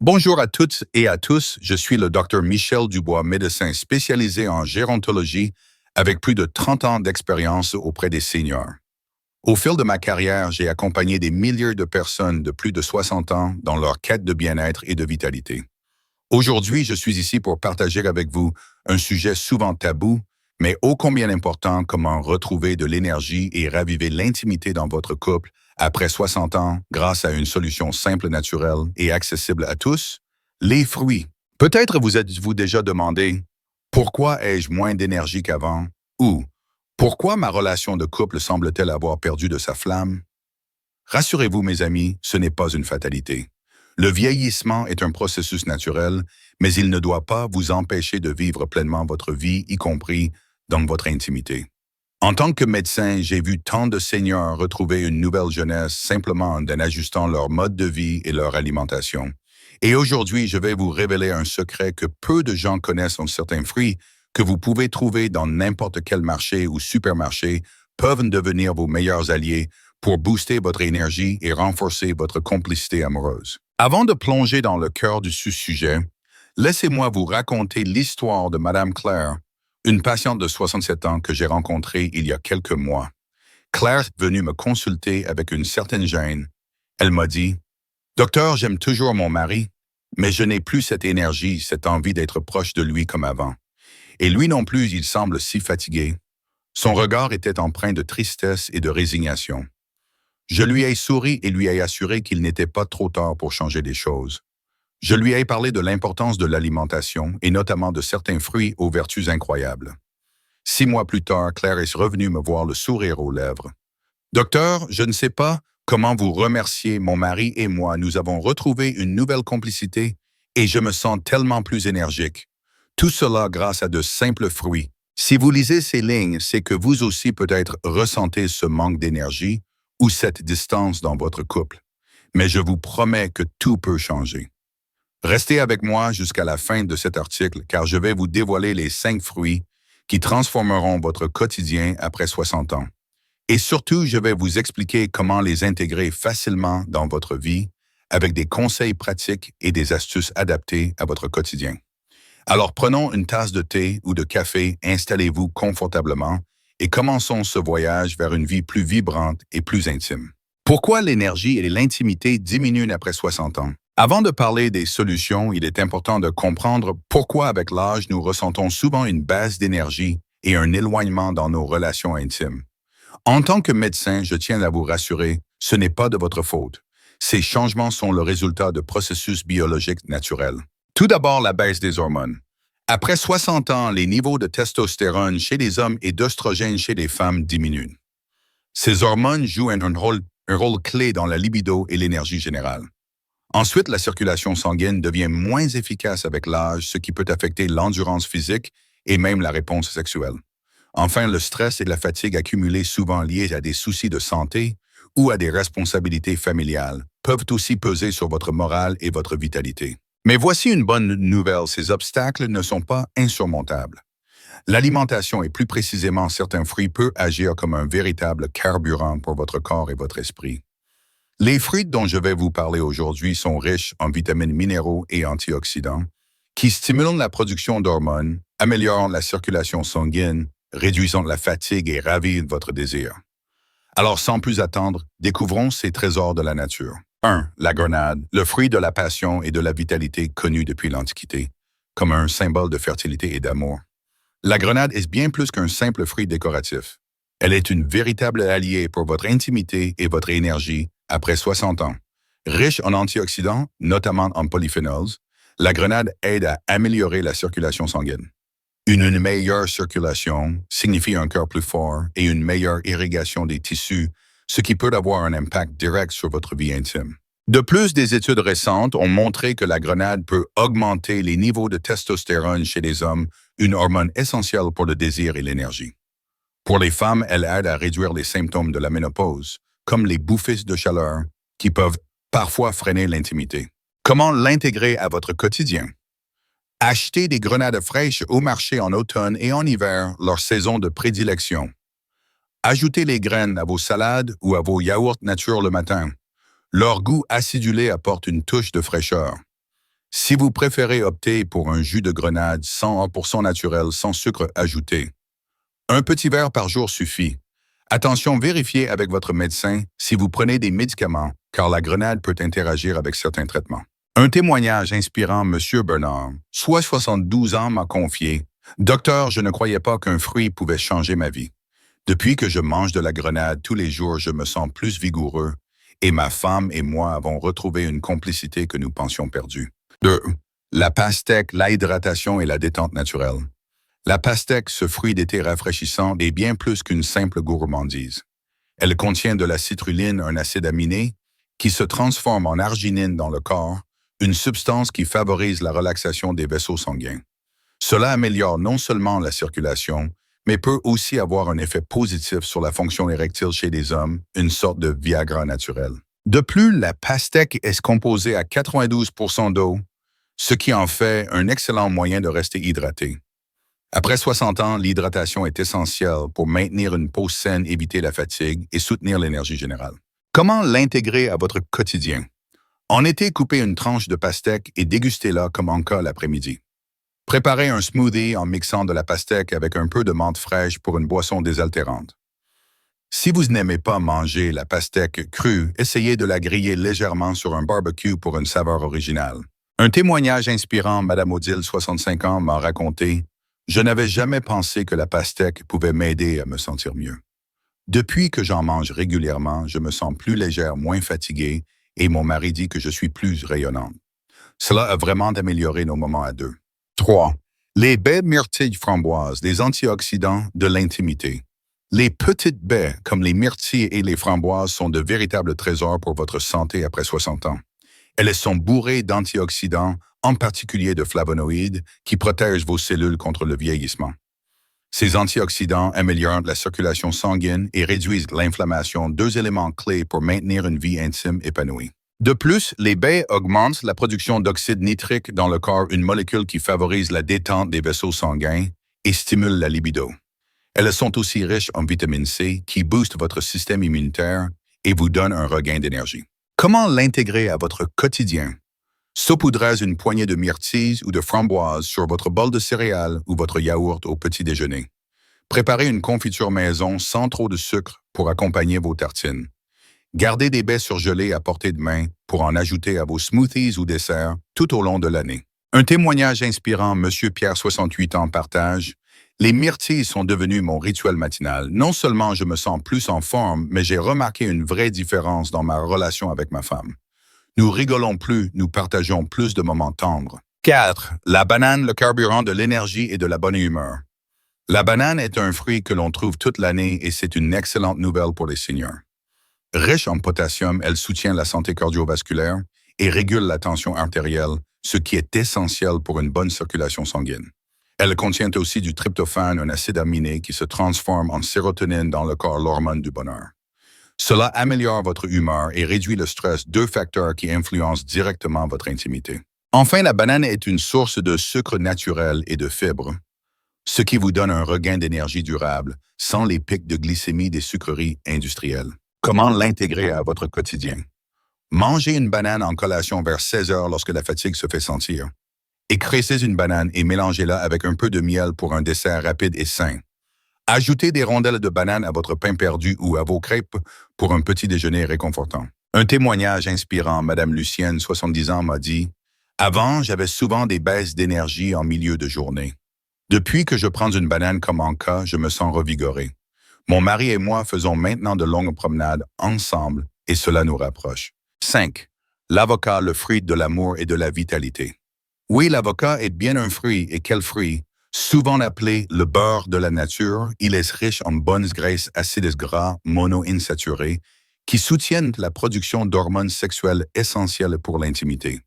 Bonjour à toutes et à tous, je suis le docteur Michel Dubois, médecin spécialisé en gérontologie avec plus de 30 ans d'expérience auprès des seniors. Au fil de ma carrière, j'ai accompagné des milliers de personnes de plus de 60 ans dans leur quête de bien-être et de vitalité. Aujourd'hui, je suis ici pour partager avec vous un sujet souvent tabou, mais ô combien important: comment retrouver de l'énergie et raviver l'intimité dans votre couple après 60 ans grâce à une solution simple, naturelle et accessible à tous: les fruits. Peut-être vous êtes-vous déjà demandé: pourquoi ai-je moins d'énergie qu'avant? Ou pourquoi ma relation de couple semble-t-elle avoir perdu de sa flamme? Rassurez-vous, mes amis, ce n'est pas une fatalité. Le vieillissement est un processus naturel, mais il ne doit pas vous empêcher de vivre pleinement votre vie, y compris dans votre intimité. En tant que médecin, j'ai vu tant de seniors retrouver une nouvelle jeunesse simplement en ajustant leur mode de vie et leur alimentation. Et aujourd'hui, je vais vous révéler un secret que peu de gens connaissent: certains fruits que vous pouvez trouver dans n'importe quel marché ou supermarché peuvent devenir vos meilleurs alliés pour booster votre énergie et renforcer votre complicité amoureuse. Avant de plonger dans le cœur du sujet, laissez-moi vous raconter l'histoire de Madame Claire, une patiente de 67 ans que j'ai rencontrée il y a quelques mois. Claire est venue me consulter avec une certaine gêne. Elle m'a dit: Docteur, j'aime toujours mon mari, mais je n'ai plus cette énergie, cette envie d'être proche de lui comme avant. Et lui non plus, il semble si fatigué. Son regard était empreint de tristesse et de résignation. Je lui ai souri et lui ai assuré qu'il n'était pas trop tard pour changer les choses. Je lui ai parlé de l'importance de l'alimentation et notamment de certains fruits aux vertus incroyables. 6 mois plus tard, Claire est revenue me voir, le sourire aux lèvres. Docteur, je ne sais pas comment vous remercier. Mon mari et moi, nous avons retrouvé une nouvelle complicité et je me sens tellement plus énergique. Tout cela grâce à de simples fruits. Si vous lisez ces lignes, c'est que vous aussi peut-être ressentez ce manque d'énergie ou cette distance dans votre couple. Mais je vous promets que tout peut changer. Restez avec moi jusqu'à la fin de cet article, car je vais vous dévoiler les 5 fruits qui transformeront votre quotidien après 60 ans. Et surtout, je vais vous expliquer comment les intégrer facilement dans votre vie avec des conseils pratiques et des astuces adaptées à votre quotidien. Alors prenons une tasse de thé ou de café, installez-vous confortablement et commençons ce voyage vers une vie plus vibrante et plus intime. Pourquoi l'énergie et l'intimité diminuent après 60 ans? Avant de parler des solutions, il est important de comprendre pourquoi avec l'âge nous ressentons souvent une baisse d'énergie et un éloignement dans nos relations intimes. En tant que médecin, je tiens à vous rassurer, ce n'est pas de votre faute. Ces changements sont le résultat de processus biologiques naturels. Tout d'abord, la baisse des hormones. Après 60 ans, les niveaux de testostérone chez les hommes et d'oestrogène chez les femmes diminuent. Ces hormones jouent un rôle clé dans la libido et l'énergie générale. Ensuite, la circulation sanguine devient moins efficace avec l'âge, ce qui peut affecter l'endurance physique et même la réponse sexuelle. Enfin, le stress et la fatigue accumulées, souvent liées à des soucis de santé ou à des responsabilités familiales, peuvent aussi peser sur votre morale et votre vitalité. Mais voici une bonne nouvelle: ces obstacles ne sont pas insurmontables. L'alimentation et plus précisément certains fruits peut agir comme un véritable carburant pour votre corps et votre esprit. Les fruits dont je vais vous parler aujourd'hui sont riches en vitamines, minéraux et antioxydants qui stimulent la production d'hormones, améliorant la circulation sanguine, réduisant la fatigue et ravivent votre désir. Alors sans plus attendre, découvrons ces trésors de la nature. 1. La grenade, le fruit de la passion et de la vitalité connu depuis l'Antiquité, comme un symbole de fertilité et d'amour. La grenade est bien plus qu'un simple fruit décoratif. Elle est une véritable alliée pour votre intimité et votre énergie après 60 ans. Riche en antioxydants, notamment en polyphénols, la grenade aide à améliorer la circulation sanguine. Une meilleure circulation signifie un cœur plus fort et une meilleure irrigation des tissus, ce qui peut avoir un impact direct sur votre vie intime. De plus, des études récentes ont montré que la grenade peut augmenter les niveaux de testostérone chez les hommes, une hormone essentielle pour le désir et l'énergie. Pour les femmes, elle aide à réduire les symptômes de la ménopause, comme les bouffées de chaleur, qui peuvent parfois freiner l'intimité. Comment l'intégrer à votre quotidien? Achetez des grenades fraîches au marché en automne et en hiver, leur saison de prédilection. Ajoutez les graines à vos salades ou à vos yaourts nature le matin. Leur goût acidulé apporte une touche de fraîcheur. Si vous préférez opter pour un jus de grenade 100% naturel sans sucre ajouté, un petit verre par jour suffit. Attention, vérifiez avec votre médecin si vous prenez des médicaments, car la grenade peut interagir avec certains traitements. Un témoignage inspirant M. Bernard, soit 72 ans, m'a confié: « Docteur, je ne croyais pas qu'un fruit pouvait changer ma vie. Depuis que je mange de la grenade tous les jours, je me sens plus vigoureux et ma femme et moi avons retrouvé une complicité que nous pensions perdue. » 2. La pastèque, l'hydratation et la détente naturelle. La pastèque, ce fruit d'été rafraîchissant, est bien plus qu'une simple gourmandise. Elle contient de la citrulline, un acide aminé, qui se transforme en arginine dans le corps, une substance qui favorise la relaxation des vaisseaux sanguins. Cela améliore non seulement la circulation, mais peut aussi avoir un effet positif sur la fonction érectile chez les hommes, une sorte de Viagra naturel. De plus, la pastèque est composée à 92% d'eau, ce qui en fait un excellent moyen de rester hydraté. Après 60 ans, l'hydratation est essentielle pour maintenir une peau saine, éviter la fatigue et soutenir l'énergie générale. Comment l'intégrer à votre quotidien? En été, coupez une tranche de pastèque et dégustez-la comme en cas l'après-midi. Préparez un smoothie en mixant de la pastèque avec un peu de menthe fraîche pour une boisson désaltérante. Si vous n'aimez pas manger la pastèque crue, essayez de la griller légèrement sur un barbecue pour une saveur originale. Un témoignage inspirant, Madame Odile, 65 ans, m'a raconté: « Je n'avais jamais pensé que la pastèque pouvait m'aider à me sentir mieux. Depuis que j'en mange régulièrement, je me sens plus légère, moins fatiguée, et mon mari dit que je suis plus rayonnante. Cela a vraiment amélioré nos moments à deux. » 3. Les baies myrtilles framboises, les antioxydants de l'intimité. Les petites baies, comme les myrtilles et les framboises, sont de véritables trésors pour votre santé après 60 ans. Elles sont bourrées d'antioxydants, en particulier de flavonoïdes, qui protègent vos cellules contre le vieillissement. Ces antioxydants améliorent la circulation sanguine et réduisent l'inflammation, deux éléments clés pour maintenir une vie intime épanouie. De plus, les baies augmentent la production d'oxyde nitrique dans le corps, une molécule qui favorise la détente des vaisseaux sanguins et stimule la libido. Elles sont aussi riches en vitamine C, qui booste votre système immunitaire et vous donne un regain d'énergie. Comment l'intégrer à votre quotidien? Saupoudrez une poignée de myrtilles ou de framboises sur votre bol de céréales ou votre yaourt au petit déjeuner. Préparez une confiture maison sans trop de sucre pour accompagner vos tartines. Gardez des baies surgelées à portée de main pour en ajouter à vos smoothies ou desserts tout au long de l'année. Un témoignage inspirant, M. Pierre, 68 ans, partage: « Les myrtilles sont devenues mon rituel matinal. Non seulement je me sens plus en forme, mais j'ai remarqué une vraie différence dans ma relation avec ma femme. Nous rigolons plus, nous partageons plus de moments tendres. » 4. La banane, le carburant de l'énergie et de la bonne humeur. La banane est un fruit que l'on trouve toute l'année et c'est une excellente nouvelle pour les seniors. Riche en potassium, elle soutient la santé cardiovasculaire et régule la tension artérielle, ce qui est essentiel pour une bonne circulation sanguine. Elle contient aussi du tryptophane, un acide aminé qui se transforme en sérotonine dans le corps, l'hormone du bonheur. Cela améliore votre humeur et réduit le stress, deux facteurs qui influencent directement votre intimité. Enfin, la banane est une source de sucre naturel et de fibres, ce qui vous donne un regain d'énergie durable sans les pics de glycémie des sucreries industrielles. Comment l'intégrer à votre quotidien? Mangez une banane en collation vers 16 heures lorsque la fatigue se fait sentir. Écrêcez une banane et mélangez-la avec un peu de miel pour un dessert rapide et sain. Ajoutez des rondelles de banane à votre pain perdu ou à vos crêpes pour un petit déjeuner réconfortant. Un témoignage inspirant, Madame Lucienne, 70 ans, m'a dit: « Avant, j'avais souvent des baisses d'énergie en milieu de journée. Depuis que je prends une banane comme en cas, je me sens revigoré. Mon mari et moi faisons maintenant de longues promenades ensemble et cela nous rapproche. » 5. L'avocat, le fruit de l'amour et de la vitalité. Oui, l'avocat est bien un fruit, et quel fruit! Souvent appelé le beurre de la nature, il est riche en bonnes graisses, acides gras monoinsaturés qui soutiennent la production d'hormones sexuelles essentielles pour l'intimité.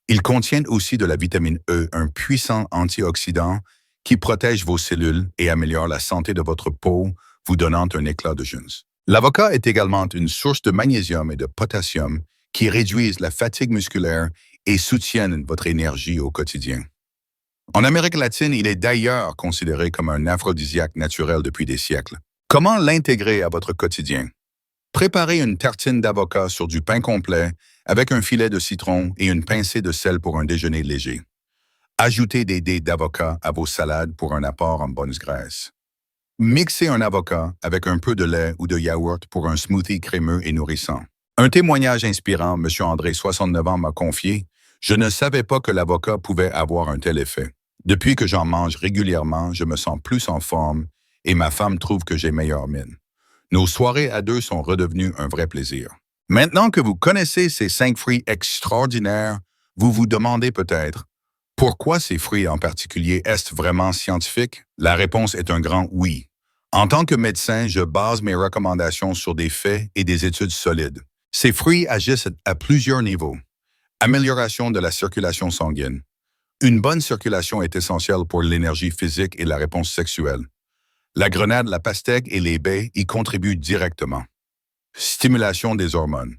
Il contient aussi de la vitamine E, un puissant antioxydant qui protège vos cellules et améliore la santé de votre peau, vous donnant un éclat de jeunes. L'avocat est également une source de magnésium et de potassium qui réduisent la fatigue musculaire et soutiennent votre énergie au quotidien. En Amérique latine, il est d'ailleurs considéré comme un aphrodisiaque naturel depuis des siècles. Comment l'intégrer à votre quotidien? Préparez une tartine d'avocat sur du pain complet avec un filet de citron et une pincée de sel pour un déjeuner léger. Ajoutez des dés d'avocat à vos salades pour un apport en bonne graisse. Mixez un avocat avec un peu de lait ou de yaourt pour un smoothie crémeux et nourrissant. Un témoignage inspirant, M. André, 69 ans, m'a confié « Je ne savais pas que l'avocat pouvait avoir un tel effet. Depuis que j'en mange régulièrement, je me sens plus en forme et ma femme trouve que j'ai meilleure mine. Nos soirées à deux sont redevenues un vrai plaisir. » Maintenant que vous connaissez ces 5 fruits extraordinaires, vous vous demandez peut-être pourquoi ces fruits en particulier est-ce vraiment scientifique? La réponse est un grand oui. En tant que médecin, je base mes recommandations sur des faits et des études solides. Ces fruits agissent à plusieurs niveaux. Amélioration de la circulation sanguine. Une bonne circulation est essentielle pour l'énergie physique et la réponse sexuelle. La grenade, la pastèque et les baies y contribuent directement. Stimulation des hormones.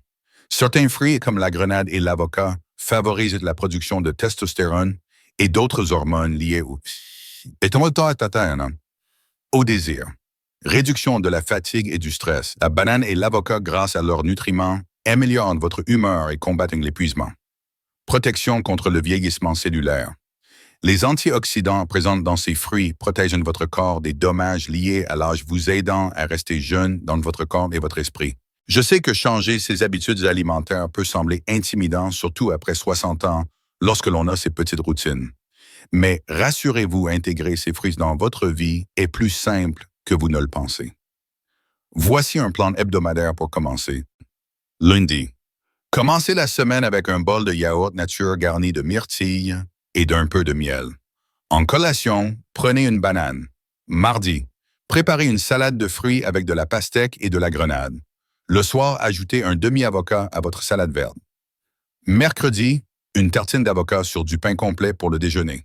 Certains fruits, comme la grenade et l'avocat, favorisent la production de testostérone et d'autres hormones liées au désir. Réduction de la fatigue et du stress. La banane et l'avocat, grâce à leurs nutriments, améliorent votre humeur et combattent l'épuisement. Protection contre le vieillissement cellulaire. Les antioxydants présents dans ces fruits protègent votre corps des dommages liés à l'âge, vous aidant à rester jeune dans votre corps et votre esprit. Je sais que changer ses habitudes alimentaires peut sembler intimidant, surtout après 60 ans, lorsque l'on a ces petites routines. Mais rassurez-vous, intégrer ces fruits dans votre vie est plus simple que vous ne le pensez. Voici un plan hebdomadaire pour commencer. Lundi. Commencez la semaine avec un bol de yaourt nature garni de myrtille et d'un peu de miel. En collation, prenez une banane. Mardi. Préparez une salade de fruits avec de la pastèque et de la grenade. Le soir, ajoutez un demi-avocat à votre salade verte. Mercredi, une tartine d'avocat sur du pain complet pour le déjeuner.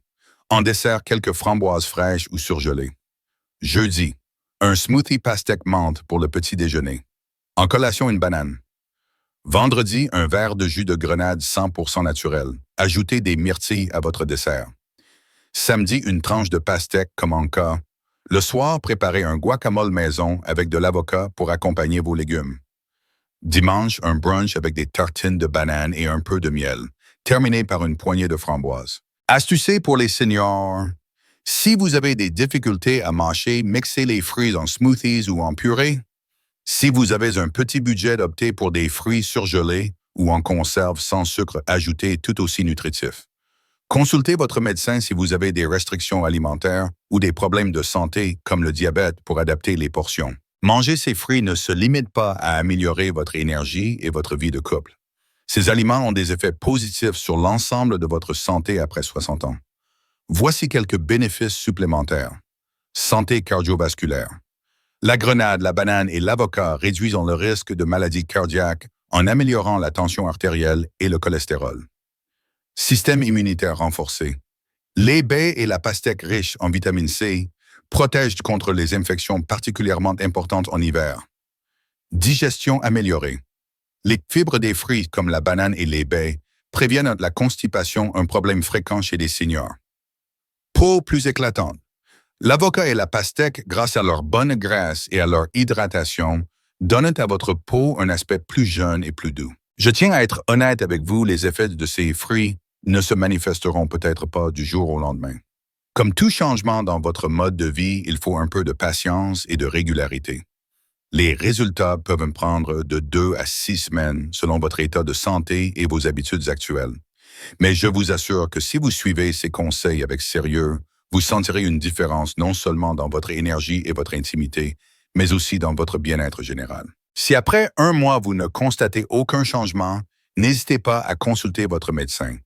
En dessert, quelques framboises fraîches ou surgelées. Jeudi, un smoothie pastèque menthe pour le petit déjeuner. En collation, une banane. Vendredi, un verre de jus de grenade 100% naturel. Ajoutez des myrtilles à votre dessert. Samedi, une tranche de pastèque comme en cas. Le soir, préparez un guacamole maison avec de l'avocat pour accompagner vos légumes. Dimanche, un brunch avec des tartines de banane et un peu de miel, terminé par une poignée de framboises. Astuce pour les seniors. Si vous avez des difficultés à mâcher, mixez les fruits en smoothies ou en purée. Si vous avez un petit budget, optez pour des fruits surgelés ou en conserve sans sucre ajouté, tout aussi nutritifs. Consultez votre médecin si vous avez des restrictions alimentaires ou des problèmes de santé comme le diabète pour adapter les portions. Manger ces fruits ne se limite pas à améliorer votre énergie et votre vie de couple. Ces aliments ont des effets positifs sur l'ensemble de votre santé après 60 ans. Voici quelques bénéfices supplémentaires. Santé cardiovasculaire. La grenade, la banane et l'avocat réduisent le risque de maladies cardiaques en améliorant la tension artérielle et le cholestérol. Système immunitaire renforcé. Les baies et la pastèque riches en vitamine C protègent contre les infections particulièrement importantes en hiver. Digestion améliorée. Les fibres des fruits comme la banane et les baies préviennent la constipation, un problème fréquent chez les seniors. Peau plus éclatante. L'avocat et la pastèque, grâce à leur bonne graisse et à leur hydratation, donnent à votre peau un aspect plus jeune et plus doux. Je tiens à être honnête avec vous, les effets de ces fruits ne se manifesteront peut-être pas du jour au lendemain. Comme tout changement dans votre mode de vie, il faut un peu de patience et de régularité. Les résultats peuvent prendre de 2 à 6 semaines selon votre état de santé et vos habitudes actuelles. Mais je vous assure que si vous suivez ces conseils avec sérieux, vous sentirez une différence non seulement dans votre énergie et votre intimité, mais aussi dans votre bien-être général. Si après 1 mois vous ne constatez aucun changement, n'hésitez pas à consulter votre médecin.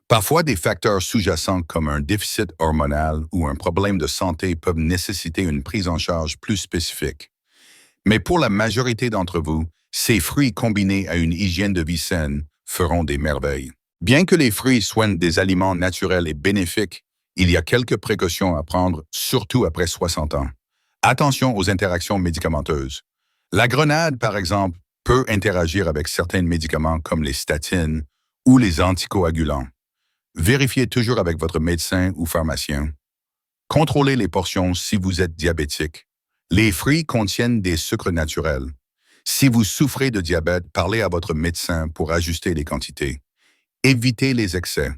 Parfois, des facteurs sous-jacents comme un déficit hormonal ou un problème de santé peuvent nécessiter une prise en charge plus spécifique. Mais pour la majorité d'entre vous, ces fruits combinés à une hygiène de vie saine feront des merveilles. Bien que les fruits soient des aliments naturels et bénéfiques, il y a quelques précautions à prendre, surtout après 60 ans. Attention aux interactions médicamenteuses. La grenade, par exemple, peut interagir avec certains médicaments comme les statines ou les anticoagulants. Vérifiez toujours avec votre médecin ou pharmacien. Contrôlez les portions si vous êtes diabétique. Les fruits contiennent des sucres naturels. Si vous souffrez de diabète, parlez à votre médecin pour ajuster les quantités. Évitez les excès.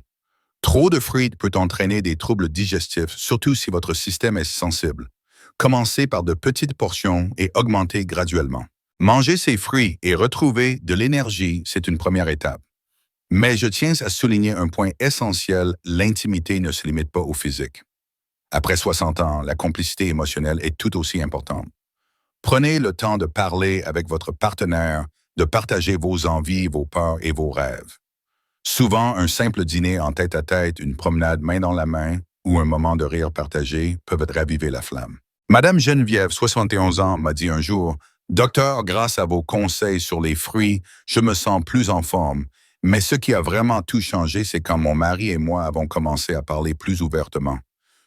Trop de fruits peut entraîner des troubles digestifs, surtout si votre système est sensible. Commencez par de petites portions et augmentez graduellement. Manger ces fruits et retrouver de l'énergie, c'est une première étape. Mais je tiens à souligner un point essentiel, l'intimité ne se limite pas au physique. Après 60 ans, la complicité émotionnelle est tout aussi importante. Prenez le temps de parler avec votre partenaire, de partager vos envies, vos peurs et vos rêves. Souvent, un simple dîner en tête-à-tête, une promenade main dans la main ou un moment de rire partagé peuvent raviver la flamme. Madame Geneviève, 71 ans, m'a dit un jour, Docteur, grâce à vos conseils sur les fruits, je me sens plus en forme. Mais ce qui a vraiment tout changé, c'est quand mon mari et moi avons commencé à parler plus ouvertement.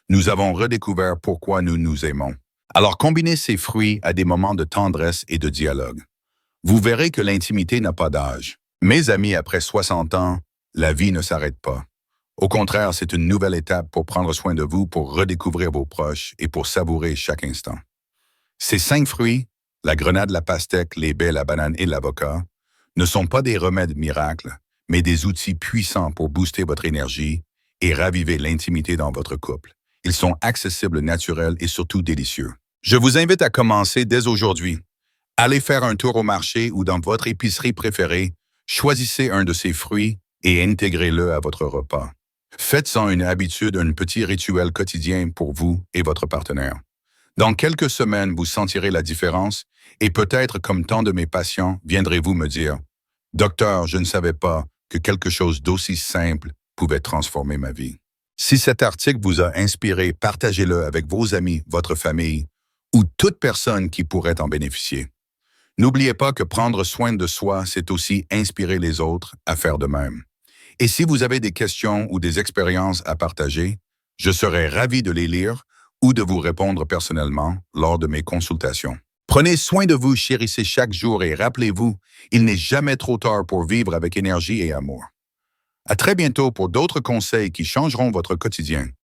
Nous avons redécouvert pourquoi nous nous aimons. Alors combinez ces fruits à des moments de tendresse et de dialogue. Vous verrez que l'intimité n'a pas d'âge. Mes amis, après 60 ans, la vie ne s'arrête pas. Au contraire, c'est une nouvelle étape pour prendre soin de vous, pour redécouvrir vos proches et pour savourer chaque instant. Ces 5 fruits, la grenade, la pastèque, les baies, la banane et l'avocat, ne sont pas des remèdes miracles, mais des outils puissants pour booster votre énergie et raviver l'intimité dans votre couple. Ils sont accessibles, naturels et surtout délicieux. Je vous invite à commencer dès aujourd'hui. Allez faire un tour au marché ou dans votre épicerie préférée, choisissez un de ces fruits et intégrez-le à votre repas. Faites-en une habitude, un petit rituel quotidien pour vous et votre partenaire. Dans quelques semaines, vous sentirez la différence et peut-être, comme tant de mes patients, viendrez-vous me dire « Docteur, je ne savais pas que quelque chose d'aussi simple pouvait transformer ma vie. » Si cet article vous a inspiré, partagez-le avec vos amis, votre famille ou toute personne qui pourrait en bénéficier. N'oubliez pas que prendre soin de soi, c'est aussi inspirer les autres à faire de même. Et si vous avez des questions ou des expériences à partager, je serai ravi de les lire ou de vous répondre personnellement lors de mes consultations. Prenez soin de vous, chérissez chaque jour et rappelez-vous, il n'est jamais trop tard pour vivre avec énergie et amour. À très bientôt pour d'autres conseils qui changeront votre quotidien.